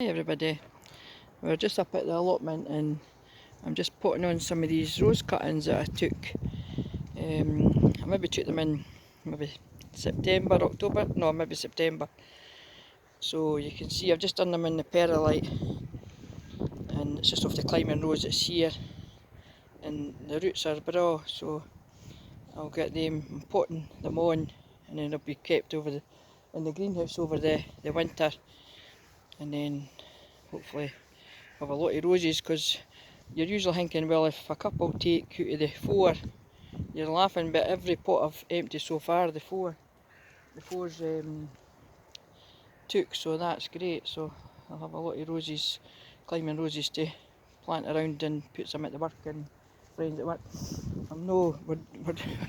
Hi everybody, we're just up at the allotment and I'm just putting on some of these rose cuttings that I took. I maybe took them in maybe September, October, no maybe September. So you can see I've just done them in the perlite and it's just off the climbing rose that's here and the roots are raw, so I'll get them potting them on and then they'll be kept over in the greenhouse over the winter, and then hopefully have a lot of roses, because you're usually thinking, well, if a couple take out of the four, you're laughing, but every pot I've emptied so far, the four's took, so that's great. So I'll have a lot of roses, climbing roses to plant around and put some at the work and friends at work. We're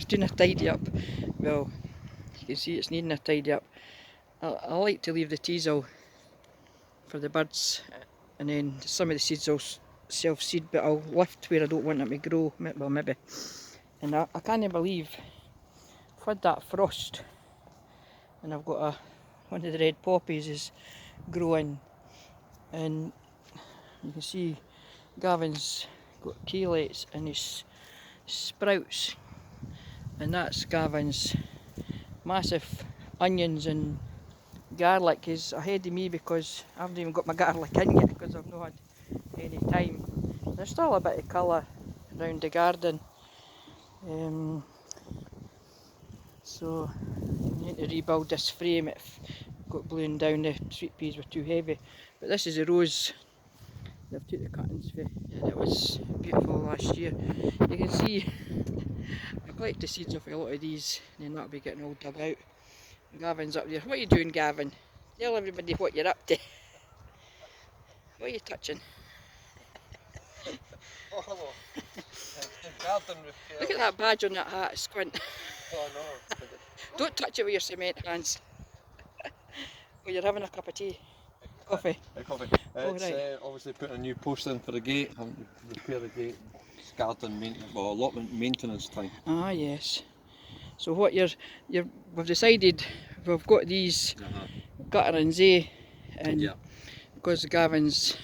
doing a tidy up. Well, you can see it's needing a tidy up. I like to leave the teasel for the birds, and then some of the seeds will self-seed, but I'll lift where I don't want them to grow, well maybe. And I can't believe I've had that frost and I've got one of the red poppies is growing, and you can see Gavins got chelates in his sprouts, and that's Gavins. Massive onions and garlic is ahead of me because I haven't even got my garlic in yet because I've not had any time. There's still a bit of colour around the garden, so I need to rebuild this frame. It got blown down, the sweet peas were too heavy. But this is a rose they've took the cuttings for, and it was beautiful last year. You can see I collect the seeds off a lot of these and then that'll be getting all dug out. Gavin's up there. What are you doing, Gavin? Tell everybody what you're up to. What are you touching? Oh, hello. Garden repair. Look at that badge on that hat, squint. Oh, no. Don't touch it with your cement hands. Well, you're having a cup of tea. Coffee. Coffee. Oh, It's right. obviously putting a new post in for the gate. I'm repair the gate. It's garden maintenance, well, allotment maintenance time. Ah, yes. So what we've decided we've got these gutterings, and Yeah. because Gavin's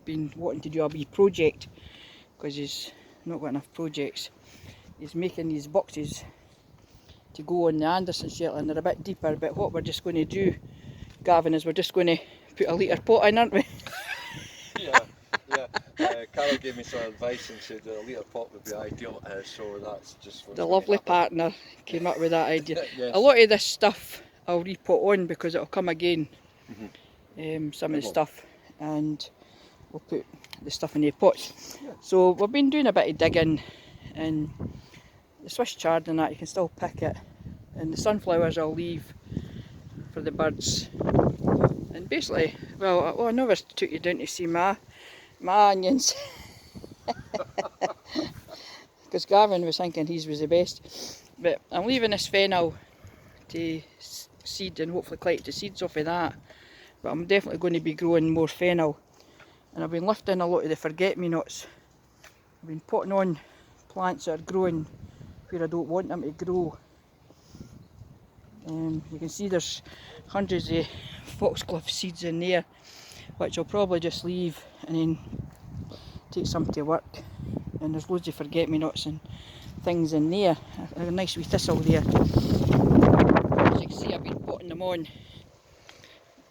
been wanting to do a wee project, because he's not got enough projects, he's making these boxes to go on the Anderson shelter, and they're a bit deeper. But what we're just going to do, Gavin, is we're just going to put a litre pot in, aren't we? Yeah. Carol gave me some advice and said a litre pot would be ideal, so that's just what's The going to lovely happen. partner came up with that idea. Yes. A lot of this stuff I'll re-pot on because it'll come again, some of the will. stuff, and we'll put the stuff in the pots. Yeah. So we've been doing a bit of digging, and the Swiss chard and that you can still pick it, and the sunflowers I'll leave for the birds. And basically, well I never took you down to see my onions because Gavin was thinking his was the best. But I'm leaving this fennel to seed and hopefully collect the seeds off of that. But I'm definitely going to be growing more fennel. And I've been lifting a lot of the forget-me-nots. I've been putting on plants that are growing where I don't want them to grow. You can see there's hundreds of foxglove seeds in there, which I'll probably just leave and then take some to work. And there's loads of forget-me-nots and things in there. A nice wee thistle there. As you can see, I've been putting them on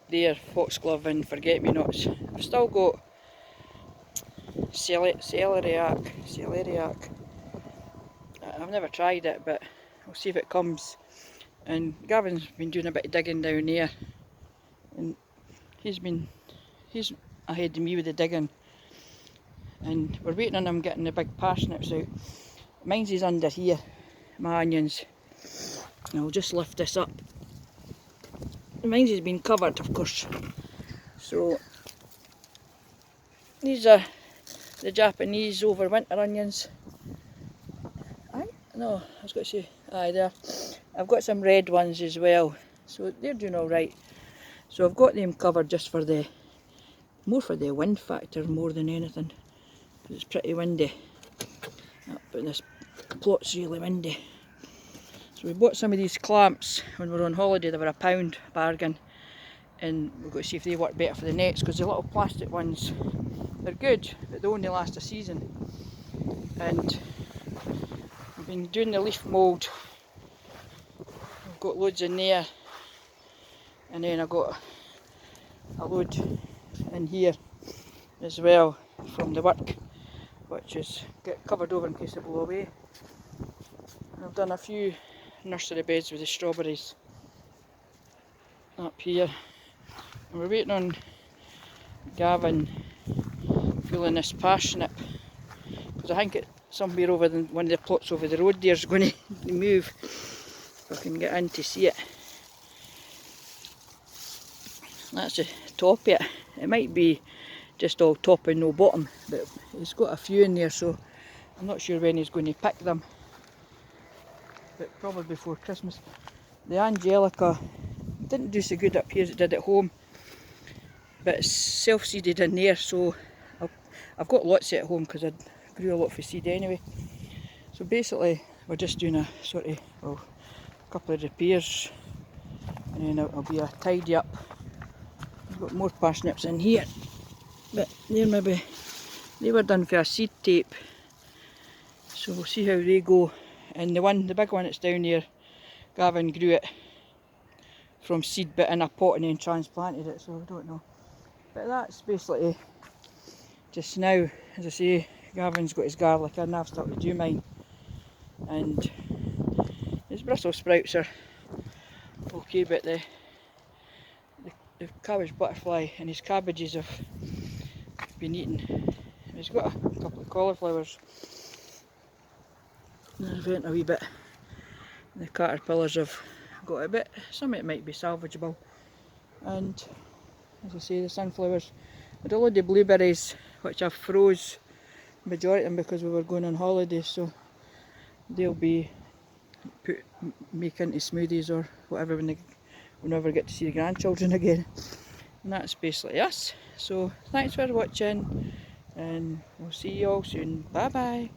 there, foxglove and forget-me-nots. I've still got celeriac. I've never tried it, but I'll see if it comes. And Gavin's been doing a bit of digging down there, and he's ahead of me with the digging, and we're waiting on him getting the big parsnips out. Mine's is under here, my onions, and I'll just lift this up. Mine's has been covered, of course. So these are the Japanese overwinter onions. No, I was going to say, there. I've got some red ones as well, so they're doing all right. So I've got them covered just for more for the wind factor more than anything, because it's pretty windy. But this plot's really windy. So we bought some of these clamps when we were on holiday. They were £1 bargain, and we've got to see if they work better for the nets, because the little plastic ones, they're good, but they only last a season. And I've been doing the leaf mould. I've got loads in there, and then I've got a load in here as well from the work, which is get covered over in case they blow away. And I've done a few nursery beds with the strawberries up here, and we're waiting on Gavin filling this parsnip, because I think it somewhere over one of the plots over the road there is going to move. If I can get in to see it. That's the top of it. It might be just all top and no bottom, but he's got a few in there, so I'm not sure when he's going to pick them, but probably before Christmas. The Angelica didn't do so good up here as it did at home, but it's self-seeded in there, so I've got lots at home because I grew a lot for seed anyway. So basically we're just doing a sort of, well, a couple of repairs, and then it'll be a tidy up. I've got more parsnips in here, but they were done for a seed tape, so we'll see how they go. And the big one that's down here, Gavin grew it from seed but in a pot and then transplanted it, so I don't know. But that's basically just now. As I say, Gavin's got his garlic in, I've started to do mine, and his Brussels sprouts are okay, but the cabbage butterfly and his cabbages have been eaten. He's got a couple of cauliflowers. There's vent a wee bit. The caterpillars have got a bit. Some of it might be salvageable. And as I say, the sunflowers. I had a load of blueberries which I froze, majority of them, because we were going on holiday, so they'll be make into smoothies or whatever when we never get to see the grandchildren again. And that's basically us. So thanks for watching, and we'll see you all soon. Bye bye.